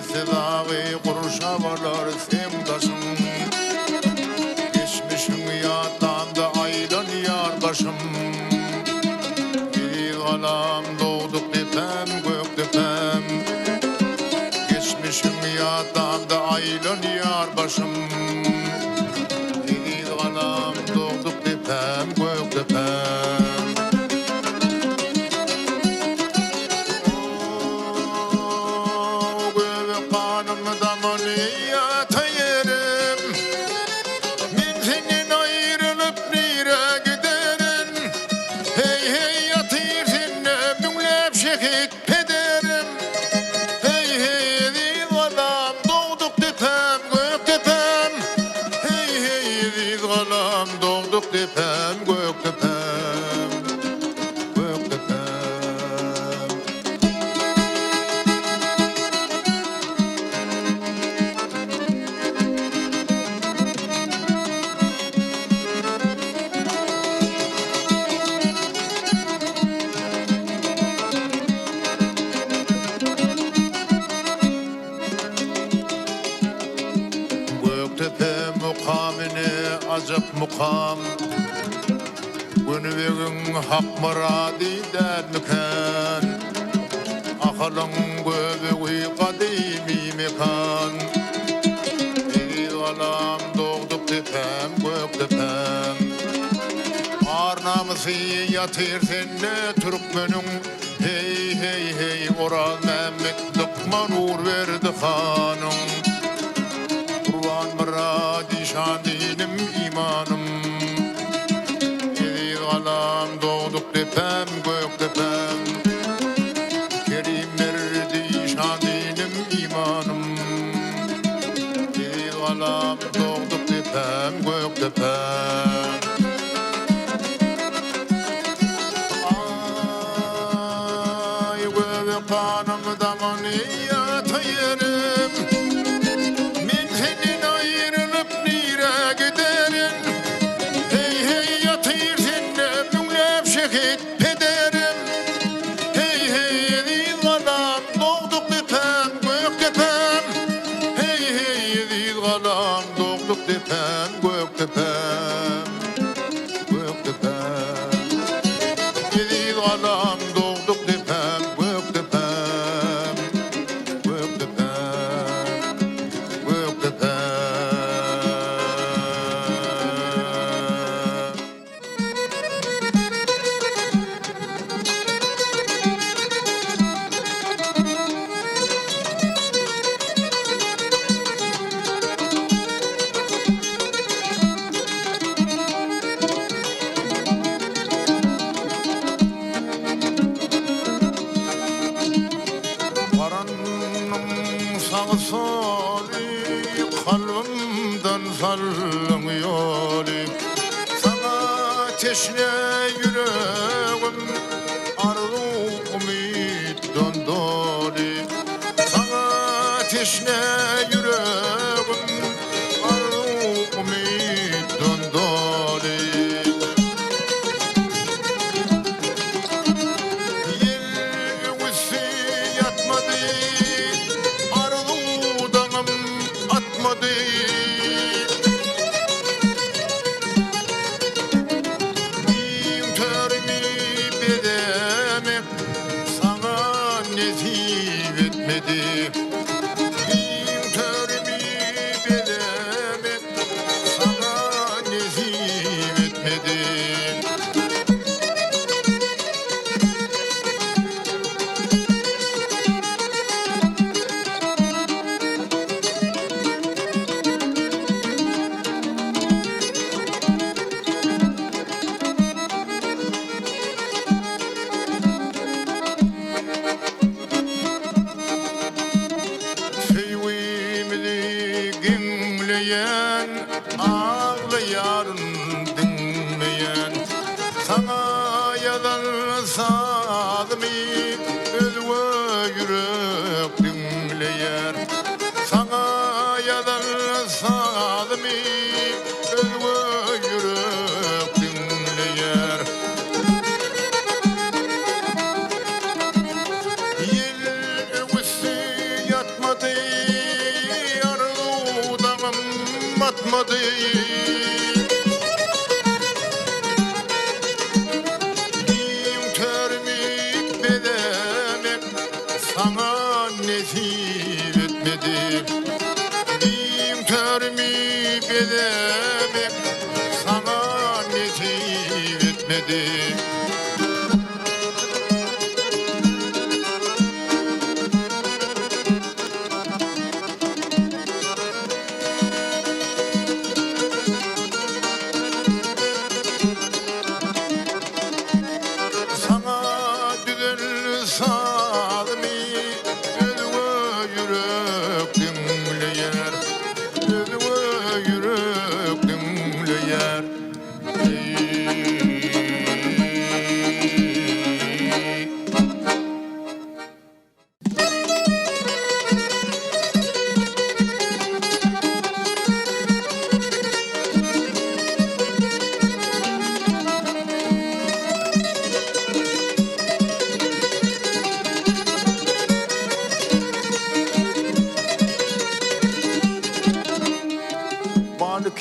Gelse dağı kurşavalar semdaşım. Geçmişim yadanda aylan yar başım. Bir alam doğduk tepem gök tepem. Geçmişim yadanda aylan yar başım. Bir alam doğduk tepem gök tepem. Tepem gök tepem, gök tepem. Gök tepe mukamine acap mukam. Gönüvegin hak muradiden mekan. Akalan göbeği kadimi mekan. Bir alam doğduk tepem gök tepem. Arnamızı yatır senne Türkmenün. Hey hey hey Oral Mehmet Dıkman uğur verdi hanım. Kurban muradi şan dinim imanım. Alam doğduk tepem gök tepem. Kerim verdi şan dinim imanım. Bir alam doğduk tepem gök tepem. Ay göbek kanım damanı yatayırım. Men senin ayrılıp nire giderim. Hey hey yatayır şehit pederim. Hey hey değil galam doğduk tepem gök tepem. Hey hey değil galam doğduk tepem gök tepem, gök tepem. Değil galam doğduk tepem gök tepem, gök tepem, gök tepem. Sağ soli kalbimden sallanıyor. Sana teşne yüreğim arzu umut dondoli. Sana teşne yüreğim arzu umut dondoli. Yer üstü yatmadı. Bin törümü bedemek sana nezih etmedi. Bin törümü bedemek sana nezih etmedi. Ağlayan dinmeyen sana yazar sadmi özve yürek dinleyen sana yazar sadmi özve yürek dinleyen yel üstü yatma batmadı, arzudan batmadı. Din törmük bedemek sana nesip etmedi. Din törmük bedemek sana nesip etmedi.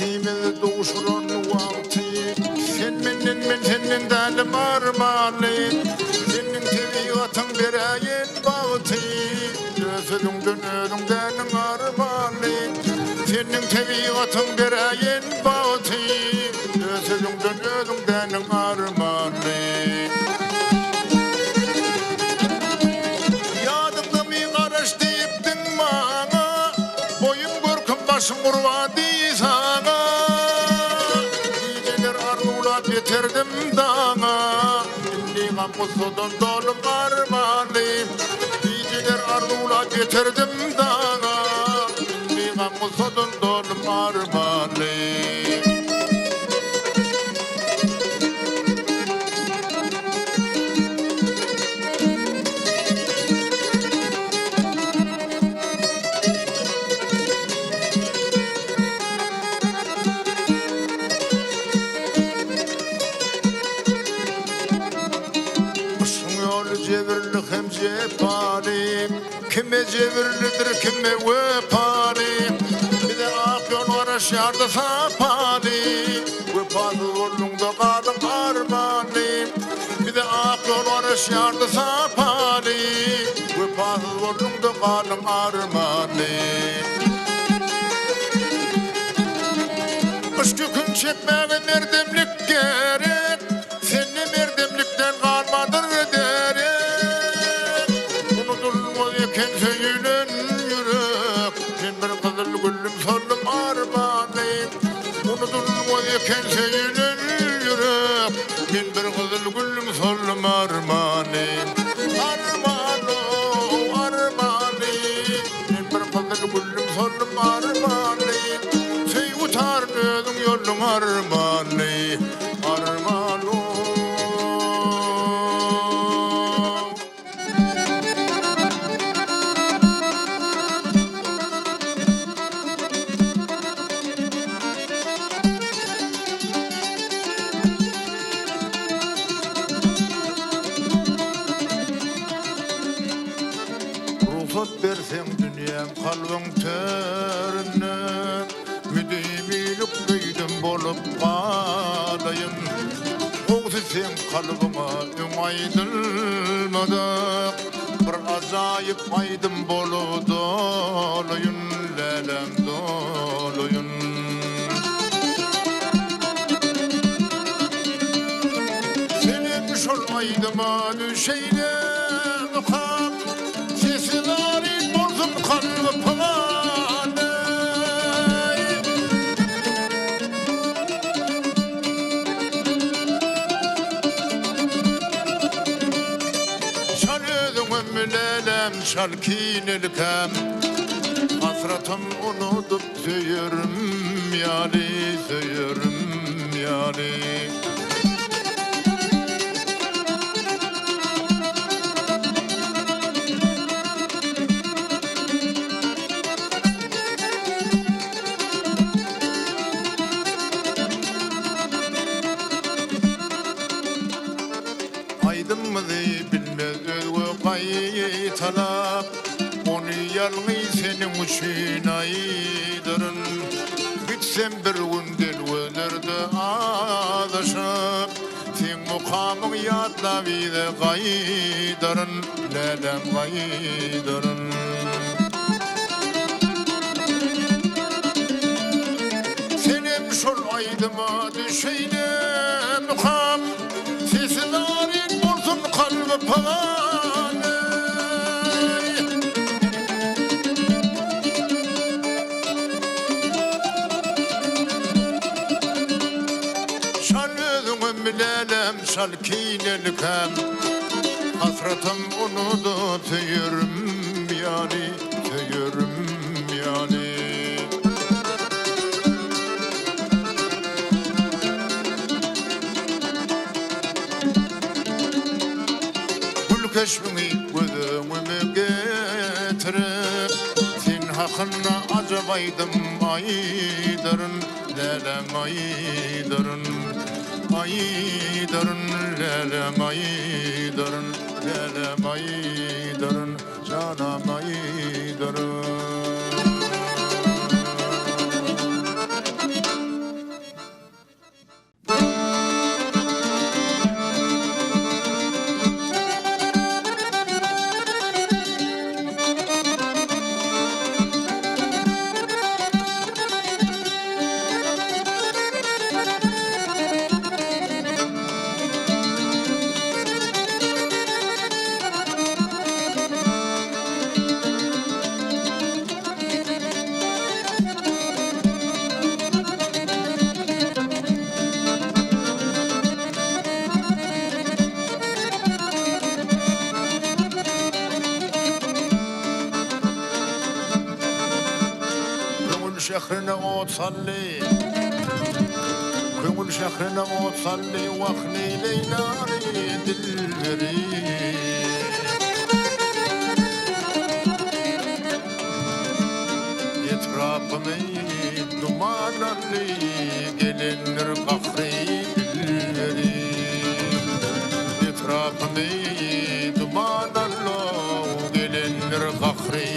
Kıymet doğuşuran vakti sen men senden armağanı senin tabiatın berayen bağıtı özünden armağanı senin tabiatın berayen bağıtı özünden armağanı yadımda bir karış deyiptin bana boyum korkum başım kurvadı getirdim dağına Şimdi gamuzudun dolum armağanı Geceler arzular getirdim dağına Şimdi gamuzudun dolum armağanı Cevirlik hem cepani Kime cevirlidir kime vepani Bir de ak yol var aşağıda sapani Vepalı yolunda kalın armani Bir de ak yol var aşağıda sapani Vepalı yolunda kalın armani Kış gün çekmeye merdemlik gerek Senin merdemlikten kalmadır Söylen yürek Sen bir kızıl gülüm sollum armağanıyım Unutulma diken söylen yürek Sen bir kızıl gülüm sollum armağanıyım Armağanıyım Sen bir kızıl gülüm sollum armağanıyım Söy utar nödün yolun armağanıyım Armağanıyım Ruhsat versen dünyam kalbin törünü Müdemilik büydüm bolup kalayım Oğuz sen kalbime ümaydılmadık Bir azayip aydım bolu doluyun Lelem doluyun Senin şol aydıma düşeyle Nukham Sesin arif bozdum kalbim palanı Şal ödüm lelem şal kinelkem Hasratım unutup söyürüm yani söyürüm yani Aydın mı diye bilmez özgü kayıtalap Onu yalnız senin üçün aydırın. Gitsem bir gündel ölürdü adaşıp. Sen mukamın yadla bize gaydırın, lelem gaydırın. Senem şol aydıma düşeyle mukam. Sesi narin olsun kalbi palan. Şal özüm bilelem, şal kinelkem. Hasretim unudu tüyürüm yani, tüyürüm yani. Keşfini gözümü getirip sen hakkında acabaydım aydırın, lelem aydırın, aydırın, lelem aydırın, lelem aydırın, canam aydırın. شخرنا وتصلي كل شخرنا وتصلي واخني لينا ريد الريح يتراقمي دمان اللي قلن رقخري الريح يتراقمي دمان الله قلن رقخري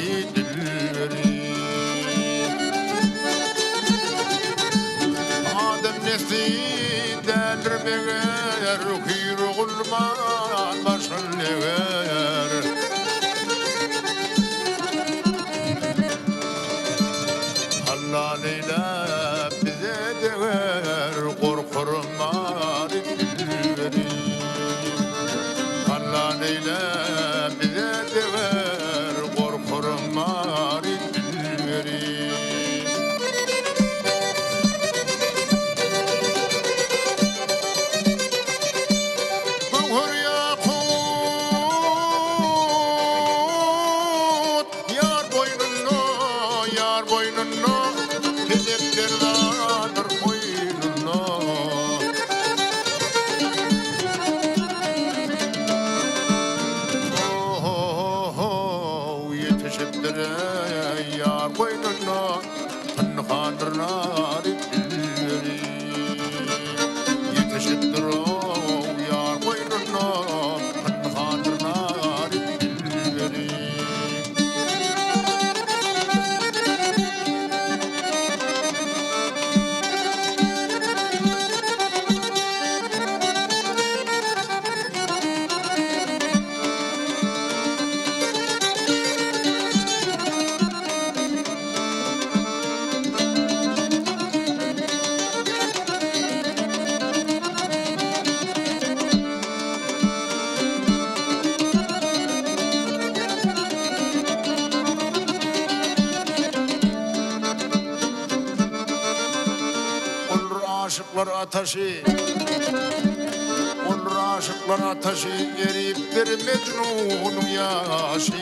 Nesiden beğer, kuyruğul man başın never. Allah leyla bize dever, korkurum marif bilveri. Allah leyla bize dever, korkurum marif bilveri. Aşıklar ateşi, olur aşıklar ateşi, erip bir Mecnun'un yaşı.